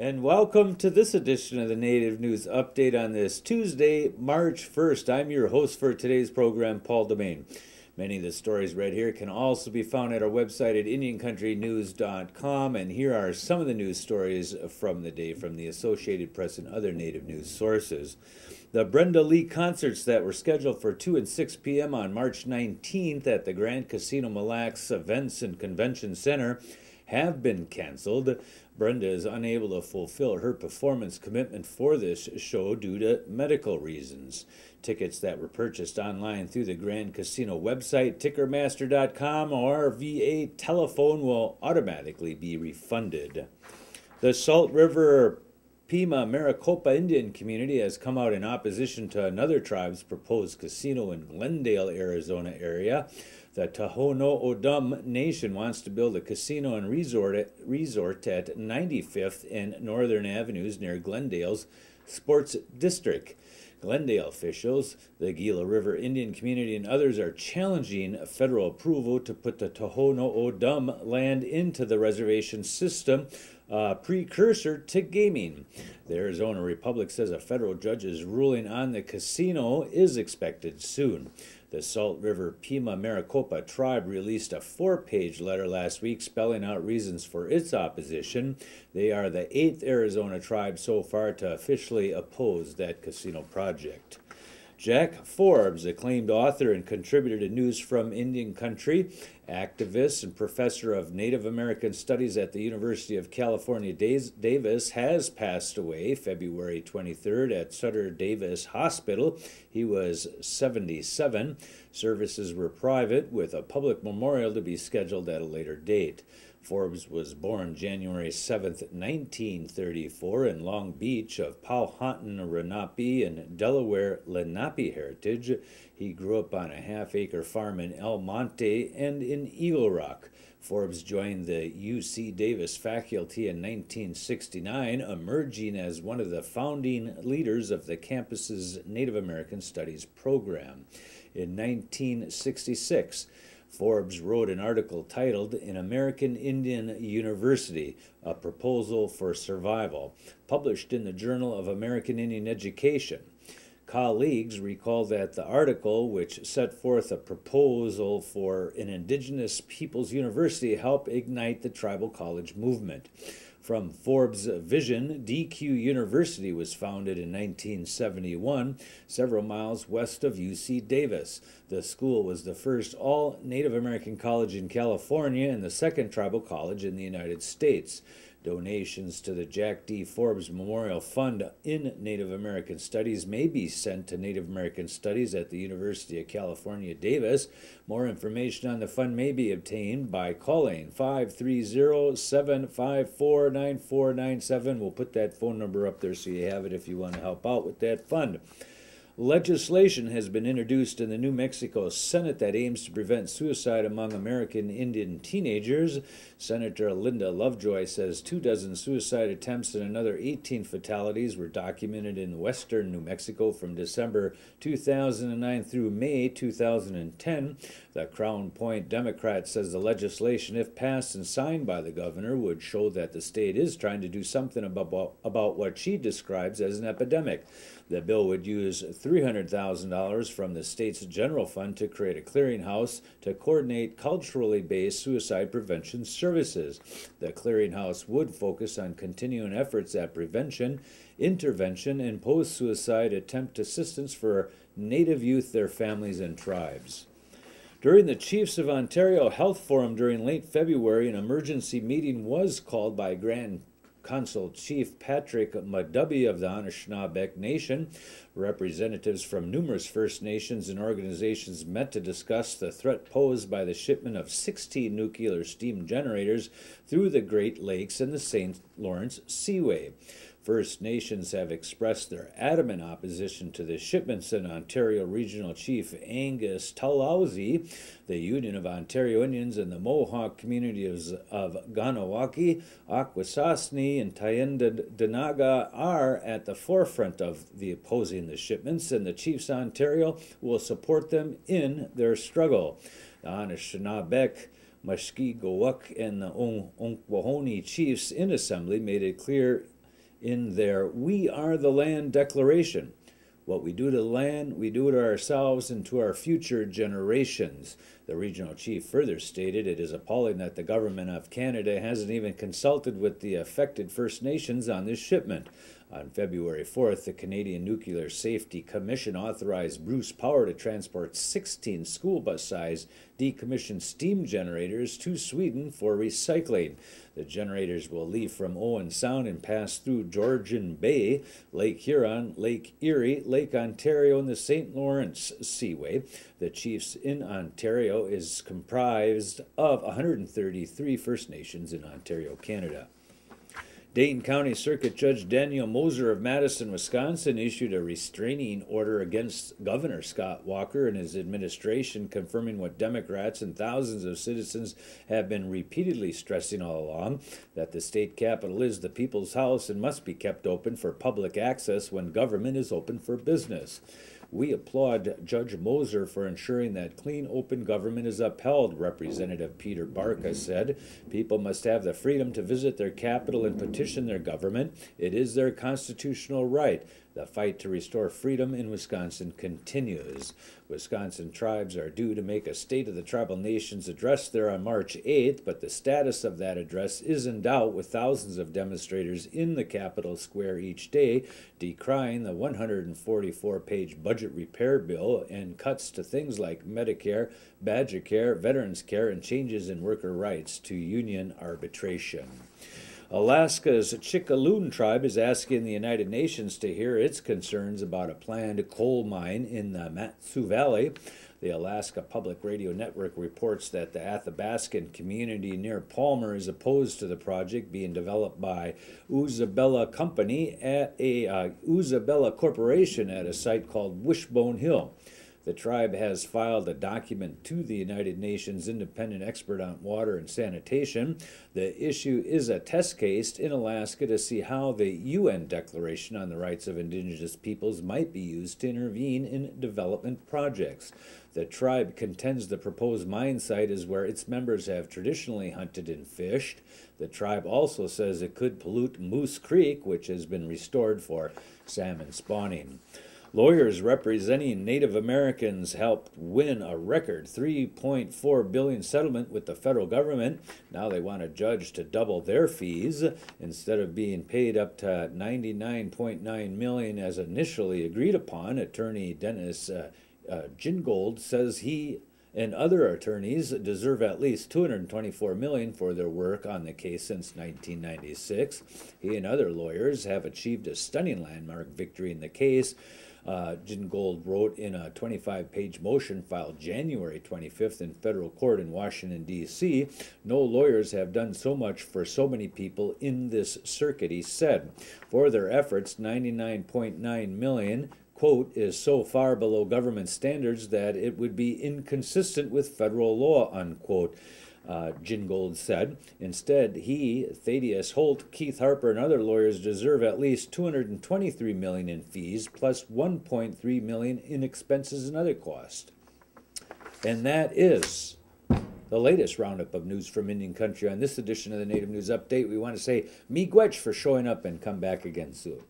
And welcome to this edition of the Native News Update on this Tuesday, March 1st. I'm your host for today's program, Paul DeMain. Many of the stories read here can also be found at our website at IndianCountryNews.com. And here are some of the news stories from the day from the Associated Press and other Native news sources. The Brenda Lee concerts that were scheduled for 2 and 6 p.m. on March 19th at the Grand Casino Mille Lacs Events and Convention Center have been canceled. Brenda is unable to fulfill her performance commitment for this show due to medical reasons. Tickets that were purchased online through the Grand Casino website, Ticketmaster.com, or via telephone will automatically be refunded. The Salt River Pima-Maricopa Indian community has come out in opposition to another tribe's proposed casino in Glendale, Arizona area. The Tohono O'odham Nation wants to build a casino and resort at 95th and Northern Avenues near Glendale's Sports District. Glendale officials, the Gila River Indian community, and others are challenging federal approval to put the Tohono O'odham land into the reservation system, precursor to gaming. The Arizona Republic says a federal judge's ruling on the casino is expected soon. The Salt River Pima-Maricopa tribe released a 4-page letter last week spelling out reasons for its opposition. They are the 8th Arizona tribe so far to officially oppose that casino project. Jack Forbes, acclaimed author and contributor to News from Indian Country, activist and professor of Native American Studies at the University of California, Davis, has passed away February 23rd at Sutter Davis Hospital. He was 77. Services were private, with a public memorial to be scheduled at a later date. Forbes was born January 7, 1934 in Long Beach of Powhatan Lenape and Delaware Lenape heritage. He grew up on a half-acre farm in El Monte and in Eagle Rock. Forbes joined the UC Davis faculty in 1969, emerging as one of the founding leaders of the campus's Native American Studies program. In 1966, Forbes wrote an article titled "An American Indian University, A Proposal for Survival," published in the Journal of American Indian Education. Colleagues recall that the article, which set forth a proposal for an Indigenous Peoples University, helped ignite the tribal college movement. From Forbes' vision, DQ University was founded in 1971, several miles west of UC Davis. The school was the first all-Native American college in California and the second tribal college in the United States. Donations to the Jack D. Forbes Memorial Fund in Native American Studies may be sent to Native American Studies at the University of California, Davis. More information on the fund may be obtained by calling 530-754-9497. We'll put that phone number up there so you have it if you want to help out with that fund. Legislation has been introduced in the New Mexico Senate that aims to prevent suicide among American Indian teenagers. Senator Linda Lovejoy says 24 suicide attempts and another 18 fatalities were documented in western New Mexico from December 2009 through May 2010. The Crown Point Democrat says the legislation, if passed and signed by the governor, would show that the state is trying to do something about what she describes as an epidemic. The bill would use $300,000 from the state's general fund to create a clearinghouse to coordinate culturally based suicide prevention services. The clearinghouse would focus on continuing efforts at prevention, intervention, and post-suicide attempt assistance for Native youth, their families, and tribes. During the Chiefs of Ontario Health Forum during late February, an emergency meeting was called by Grand Consul Chief Patrick Madubby of the Anishinaabe Nation. Representatives from numerous First Nations and organizations met to discuss the threat posed by the shipment of 16 nuclear steam generators through the Great Lakes and the St. Lawrence Seaway. First Nations have expressed their adamant opposition to the shipments, and Ontario Regional Chief Angus Talausi, the Union of Ontario Indians, and the Mohawk communities of Ganawaki, Akwesasne, and Tyendinaga are at the forefront of the opposing the shipments, and the Chiefs of Ontario will support them in their struggle. The Anishinaabe, Muskegowuk, and the Onkwohoni chiefs in assembly made it clear in their We Are the Land declaration. What we do to the land, we do to ourselves and to our future generations. The regional chief further stated it is appalling that the government of Canada hasn't even consulted with the affected First Nations on this shipment. On February 4th, the Canadian Nuclear Safety Commission authorized Bruce Power to transport 16 school bus-sized decommissioned steam generators to Sweden for recycling. The generators will leave from Owen Sound and pass through Georgian Bay, Lake Huron, Lake Erie, Lake Ontario, and the St. Lawrence Seaway. The chiefs in Ontario is comprised of 133 First Nations in Ontario, Canada. Dayton County Circuit Judge Daniel Moser of Madison, Wisconsin, issued a restraining order against Governor Scott Walker and his administration, confirming what Democrats and thousands of citizens have been repeatedly stressing all along, that the state capitol is the people's house and must be kept open for public access when government is open for business. We applaud Judge Moser for ensuring that clean, open government is upheld, Representative Peter Barca said. People must have the freedom to visit their capital and petition their government. It is their constitutional right. The fight to restore freedom in Wisconsin continues. Wisconsin tribes are due to make a State of the Tribal Nations address there on March 8th, but the status of that address is in doubt, with thousands of demonstrators in the Capitol Square each day decrying the 144-page budget repair bill and cuts to things like Medicare, Badger Care, Veterans Care, and changes in worker rights to union arbitration. Alaska's Chicxulub tribe is asking the United Nations to hear its concerns about a planned coal mine in the Matsu Valley. The Alaska Public Radio Network reports that the Athabascan community near Palmer is opposed to the project being developed by Uzabella Corporation at a site called Wishbone Hill. The tribe has filed a document to the United Nations Independent Expert on Water and Sanitation. The issue is a test case in Alaska to see how the UN Declaration on the Rights of Indigenous Peoples might be used to intervene in development projects. The tribe contends the proposed mine site is where its members have traditionally hunted and fished. The tribe also says it could pollute Moose Creek, which has been restored for salmon spawning. Lawyers representing Native Americans helped win a record $3.4 billion settlement with the federal government. Now they want a judge to double their fees. Instead of being paid up to $99.9 million as initially agreed upon, attorney Dennis Gingold says he and other attorneys deserve at least $224 million for their work on the case since 1996. He and other lawyers have achieved a stunning landmark victory in the case. Gingold wrote in a 25-page motion filed January 25th in federal court in Washington, D.C., "No lawyers have done so much for so many people in this circuit," he said. For their efforts, $99.9 million, quote, "is so far below government standards that it would be inconsistent with federal law," unquote. Gingold said. Instead, he, Thaddeus Holt, Keith Harper, and other lawyers deserve at least $223 million in fees, plus $1.3 million in expenses and other costs. And that is the latest roundup of news from Indian Country. On this edition of the Native News Update, we want to say miigwech for showing up and come back again soon.